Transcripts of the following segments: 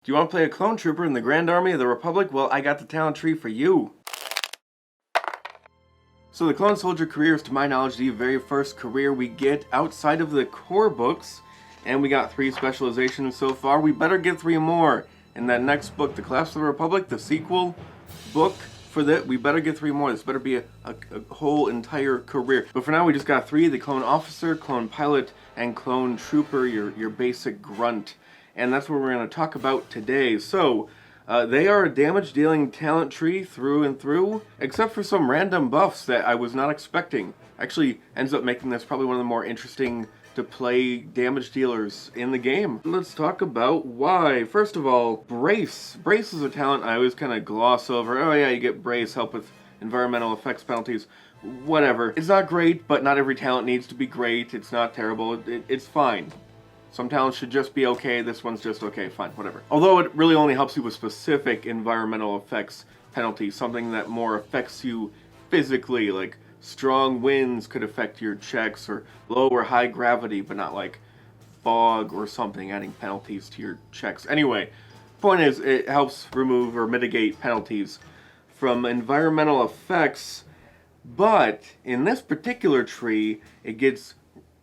Do you want to play a clone trooper in the Grand Army of the Republic? Well, I got the talent tree for you. So the clone soldier career is, to my knowledge, the very first career we get outside of the core books, and we got 3 specializations so far. We better get 3 more. In that next book, The Collapse of the Republic, the sequel book for that, we better get 3 more. This better be a whole entire career. But for now, we just got 3, the clone officer, clone pilot, and clone trooper, your basic grunt. And that's what we're going to talk about today. So, they are a damage-dealing talent tree through and through, except for some random buffs that I was not expecting. Actually, ends up making this probably one of the more interesting to play damage dealers in the game. Let's talk about why. First of all, Brace. Brace is a talent I always kind of gloss over. Oh yeah, you get Brace, help with environmental effects penalties. Whatever. It's not great, but not every talent needs to be great. It's not terrible. It's fine. Some talents should just be okay, this one's just okay, fine, whatever. Although it really only helps you with specific environmental effects penalties, something that more affects you physically, like strong winds could affect your checks, or low or high gravity, but not like fog or something adding penalties to your checks. Anyway, point is, it helps remove or mitigate penalties from environmental effects, but in this particular tree, it gets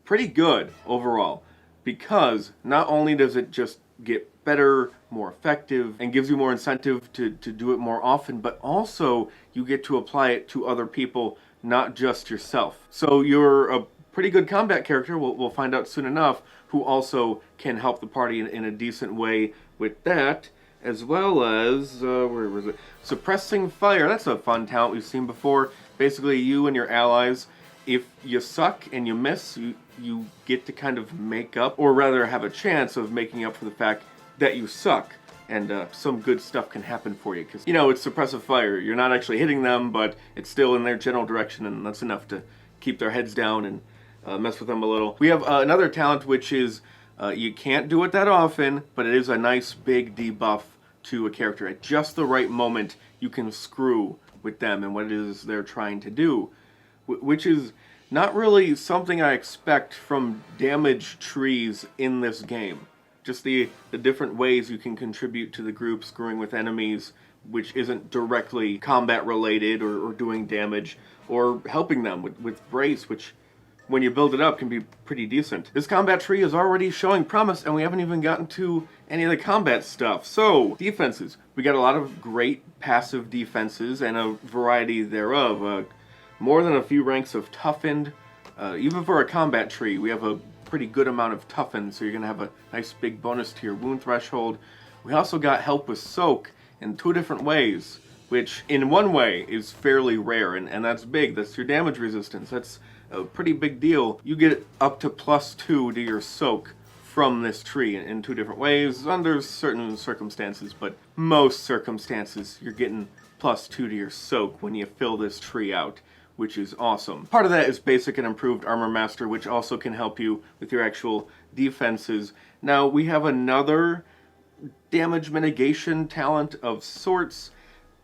pretty good overall. Because not only does it just get better, more effective, and gives you more incentive to do it more often, but also you get to apply it to other people, not just yourself. So you're a pretty good combat character, we'll find out soon enough, who also can help the party in a decent way with that, as well as, where was it? Suppressing fire. That's a fun talent we've seen before. Basically, you and your allies, if you suck and you miss, you get to kind of make up, or rather have a chance of making up for the fact that you suck, and some good stuff can happen for you, because, you know, it's suppressive fire. You're not actually hitting them, but it's still in their general direction, and that's enough to keep their heads down and mess with them a little. We have another talent, which is, you can't do it that often, but it is a nice big debuff to a character. At just the right moment, you can screw with them and what it is they're trying to do, which is not really something I expect from damage trees in this game. Just the different ways you can contribute to the group, screwing with enemies, which isn't directly combat related or doing damage, or helping them with Brace, which when you build it up can be pretty decent. This combat tree is already showing promise, and we haven't even gotten to any of the combat stuff. So, defenses. We got a lot of great passive defenses and a variety thereof. More than a few ranks of toughened. Even for a combat tree, we have a pretty good amount of toughened, so you're going to have a nice big bonus to your wound threshold. We also got help with soak in 2 different ways, which in one way is fairly rare, and that's big. That's your damage resistance. That's a pretty big deal. You get up to +2 to your soak from this tree in 2 different ways, under certain circumstances, but most circumstances you're getting +2 to your soak when you fill this tree out, which is awesome. Part of that is basic and improved Armor Master, which also can help you with your actual defenses. Now, we have another damage mitigation talent of sorts.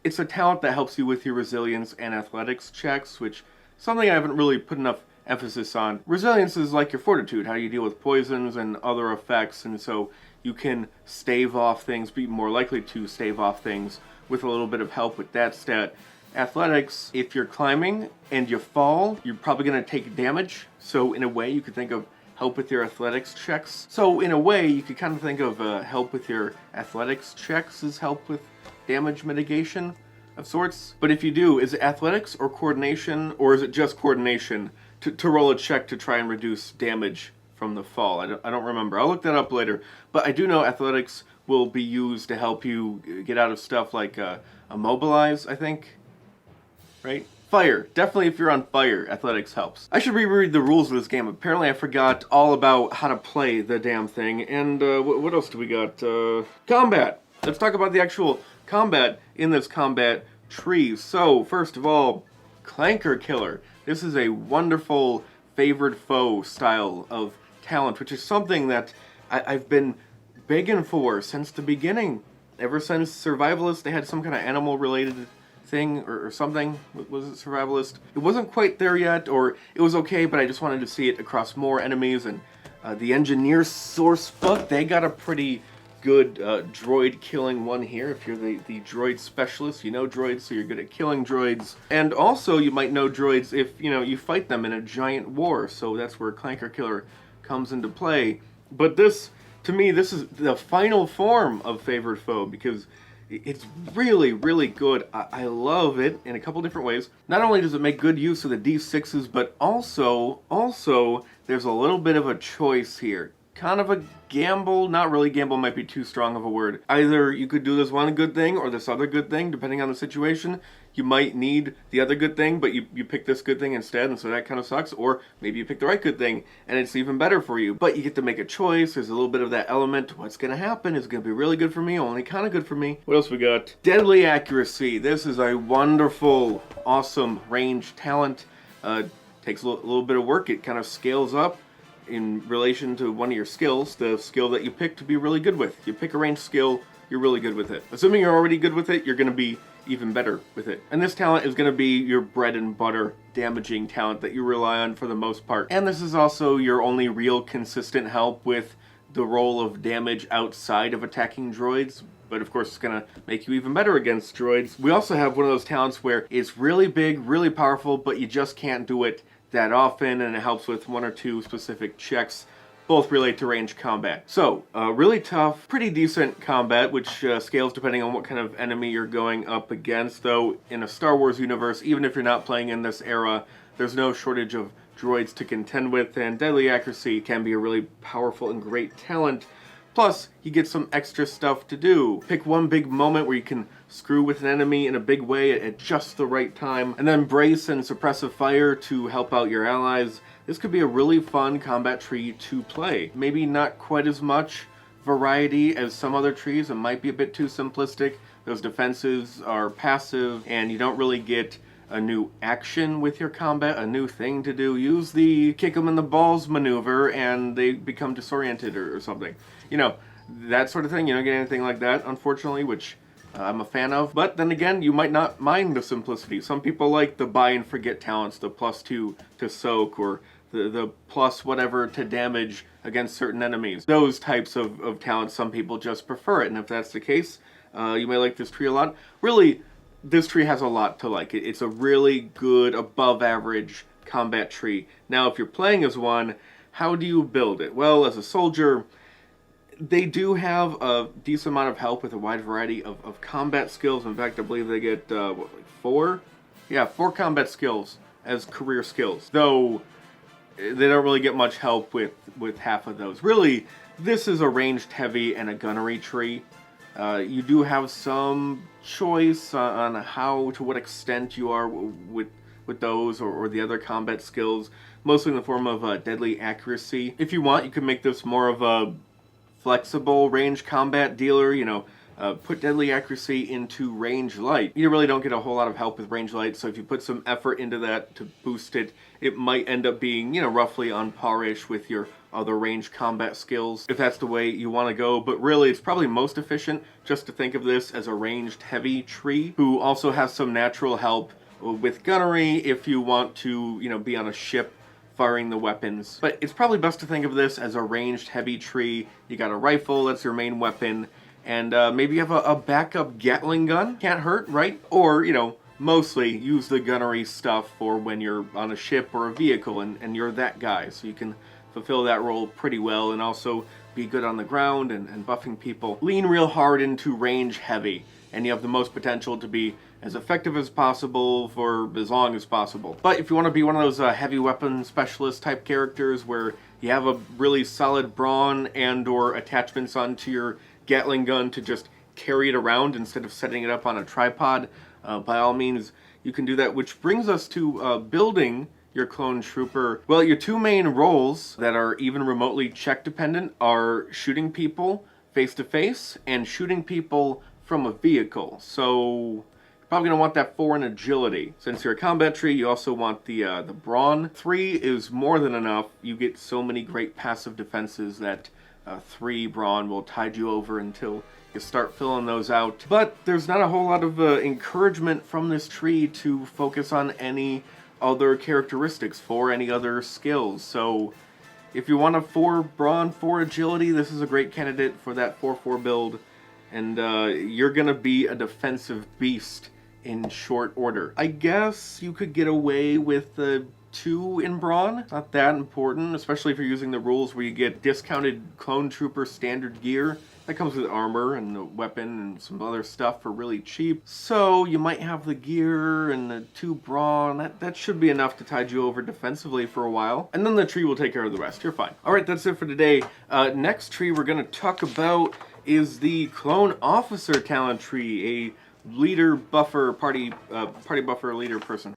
It's a talent that helps you with your resilience and athletics checks, which is something I haven't really put enough emphasis on. Resilience is like your fortitude, how you deal with poisons and other effects, and so you can stave off things, be more likely to stave off things with a little bit of help with that stat. Athletics, if you're climbing and you fall, you're probably going to take damage. So in a way, you could think of help with your athletics checks. So in a way, you could kind of think of help with your athletics checks as help with damage mitigation of sorts. But if you do, is it athletics or coordination, or is it just coordination to roll a check to try and reduce damage from the fall? I don't remember. I'll look that up later. But I do know athletics will be used to help you get out of stuff like immobilize, I think. Right? Fire. Definitely if you're on fire, athletics helps. I should reread the rules of this game. Apparently I forgot all about how to play the damn thing. And what else do we got? Combat. Let's talk about the actual combat in this combat tree. So, first of all, Clanker Killer. This is a wonderful favored foe style of talent, which is something that I've been begging for since the beginning. Ever since Survivalist, they had some kind of animal-related thing or something. Was it Survivalist? It wasn't quite there yet, or it was okay, but I just wanted to see it across more enemies. And the Era Sourcebook, they got a pretty good droid killing one here. If you're the droid specialist, you know droids, so you're good at killing droids. And also, you might know droids if, you fight them in a giant war, so that's where Clanker Killer comes into play. But this, to me, this is the final form of Favored Foe, because it's really, really good. I love it in a couple different ways. Not only does it make good use of the D6s, but also, there's a little bit of a choice here. Kind of a gamble, not really, gamble might be too strong of a word. Either you could do this one good thing or this other good thing, depending on the situation. You might need the other good thing, but you pick this good thing instead, and so that kind of sucks. Or maybe you pick the right good thing, and it's even better for you. But you get to make a choice. There's a little bit of that element. What's going to happen? Is it going to be really good for me? Only kind of good for me. What else we got? Deadly Accuracy. This is a wonderful, awesome range talent. Takes a little bit of work. It kind of scales up in relation to one of your skills, the skill that you pick to be really good with. You pick a ranged skill, you're really good with it. Assuming you're already good with it, you're going to be even better with it. And this talent is going to be your bread and butter damaging talent that you rely on for the most part. And this is also your only real consistent help with the role of damage outside of attacking droids. But of course, it's going to make you even better against droids. We also have one of those talents where it's really big, really powerful, but you just can't do it that often, and it helps with one or two specific checks. Both relate to ranged combat. So, really tough, pretty decent combat, which scales depending on what kind of enemy you're going up against. Though, in a Star Wars universe, even if you're not playing in this era, there's no shortage of droids to contend with, and Deadly Accuracy can be a really powerful and great talent. Plus, you get some extra stuff to do. Pick one big moment where you can screw with an enemy in a big way at just the right time, and then brace and suppressive fire to help out your allies. This could be a really fun combat tree to play. Maybe not quite as much variety as some other trees. It might be a bit too simplistic. Those defenses are passive, and you don't really get a new action with your combat, a new thing to do. Use the kick them in the balls maneuver and they become disoriented or something. That sort of thing. You don't get anything like that, unfortunately, which I'm a fan of. But then again, you might not mind the simplicity. Some people like the buy and forget talents, the +2 to soak, or the plus whatever to damage against certain enemies. Those types of talents, some people just prefer it. And if that's the case, you may like this tree a lot. Really, this tree has a lot to like. It's a really good, above average combat tree. Now, if you're playing as one, how do you build it? Well, as a soldier, they do have a decent amount of help with a wide variety of combat skills. In fact, I believe they get, 4? Yeah, 4 combat skills as career skills. Though, they don't really get much help with half of those. Really, this is a ranged heavy and a gunnery tree. You do have some choice on to what extent you are with those or the other combat skills, mostly in the form of Deadly Accuracy. If you want, you can make this more of a flexible range combat dealer, put Deadly Accuracy into Range Light. You really don't get a whole lot of help with Range Light, so if you put some effort into that to boost it, it might end up being, roughly on par-ish with your other range combat skills, if that's the way you want to go. But really, it's probably most efficient just to think of this as a ranged heavy tree, who also has some natural help with gunnery if you want to, be on a ship firing the weapons. But it's probably best to think of this as a ranged heavy tree. You got a rifle, that's your main weapon, and maybe you have a backup Gatling gun. Can't hurt, right? Or, mostly use the gunnery stuff for when you're on a ship or a vehicle and you're that guy, so you can fulfill that role pretty well and also be good on the ground and buffing people. Lean real hard into range heavy, and you have the most potential to be as effective as possible for as long as possible. But if you want to be one of those heavy weapon specialist type characters where you have a really solid brawn and or attachments onto your Gatling gun to just carry it around instead of setting it up on a tripod, by all means you can do that, which brings us to building your clone trooper. Well, your two main roles that are even remotely check dependent are shooting people face to face and shooting people from a vehicle. So probably going to want that 4 in agility. Since you're a combat tree, you also want the brawn. 3 is more than enough. You get so many great passive defenses that 3 brawn will tide you over until you start filling those out. But there's not a whole lot of encouragement from this tree to focus on any other characteristics for any other skills. So If you want a 4 brawn, 4 agility, this is a great candidate for that 4/4 build. And you're gonna be a defensive beast in short order. I guess you could get away with the 2 in brawn. Not that important, especially if you're using the rules where you get discounted clone trooper standard gear. That comes with armor and a weapon and some other stuff for really cheap. So you might have the gear and the 2 brawn. That should be enough to tide you over defensively for a while. And then the tree will take care of the rest. You're fine. Alright, that's it for today. Next tree we're going to talk about is the Clone Officer talent tree. A leader buffer, party buffer leader person.